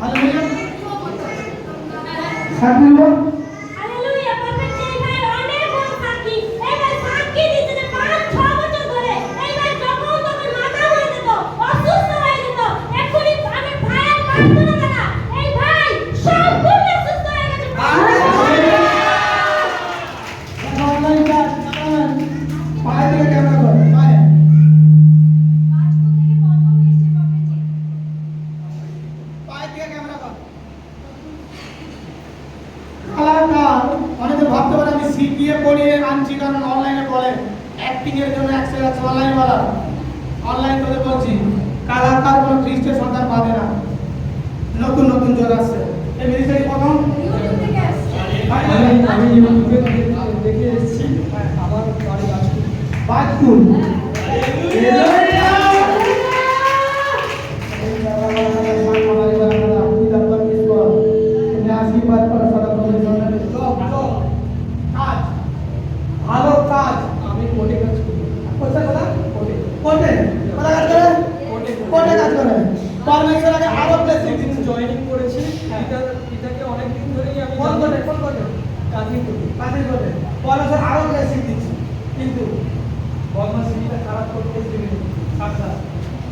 hallelujah সাক্ষী দেব hallelujah prophet এই ভাই অনেক বড় সাক্ষী এই ভাই সাক্ষী দিতে যে 5-6 বছর ধরে এই ভাই যখন তখন মাথা ঘুরে যেত অসুস্থ হয়ে যেত এখনই আমি ভাইয়ের প্রার্থনা দ্বারা এই ভাই সম্পূর্ণ সুস্থ হয়ে গেছে অনলাইন কাজ পায়ে থেকে ক্যামেরা কর পায়ে পায়ে থেকে ক্যামেরা কর কলাকার অনেকে ভাবতে পারে আমি শিখিয়ে পড়িয়ে আনছি কারণ অনলাইনে বলে অ্যাক্টিং এর জন্য অ্যাক্সেস আছে অনলাইন वाला অনলাইন করে বলছি কলাকার কোনো খ্রিস্টের সন্তান পাবে না নতুন নতুন যোগ আসছে এই মিনিস্ট্রি প্রথম ইউটিউব থেকে আসছে আমি ইউটিউবে দেখে এসেছি আমার বাড়ি বাজকুল ভালো কাজ আমি কোর্টে কাজ করি কোথায় কোথায় কোর্টে কোর্টে কোথায় কাজ করে কোর্টে কাজ করে পারমিশন আগে আরো ব্লেসিং দিন জয়েনিং করেছি পিতাকে অনেক দিন ধরেই আমি কোন কোর্টে কাজই করি কাজে করে পারমিশন আরো ব্লেসিং দিচ্ছি কিন্তু বদমাশিটা খারাপ করতে দিবি আচ্ছা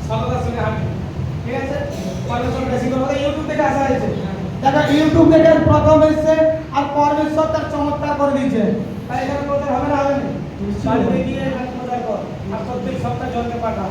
সততার সঙ্গে হাঁটি ঠিক আছে পারমিশন ব্লেসিং করে ইউটিউব থেকে আসা হয়েছে দেখো ইউটিউব থেকে প্রথম এসেছে আর পরমেশ্বর তার চমৎকার করে দিয়েছে তাই এখানে প্রচার হবে না হবে না বাড়িতে গিয়ে এখানে প্রচার কর আর প্রত্যেক সপ্তাহে জনকে পাঠা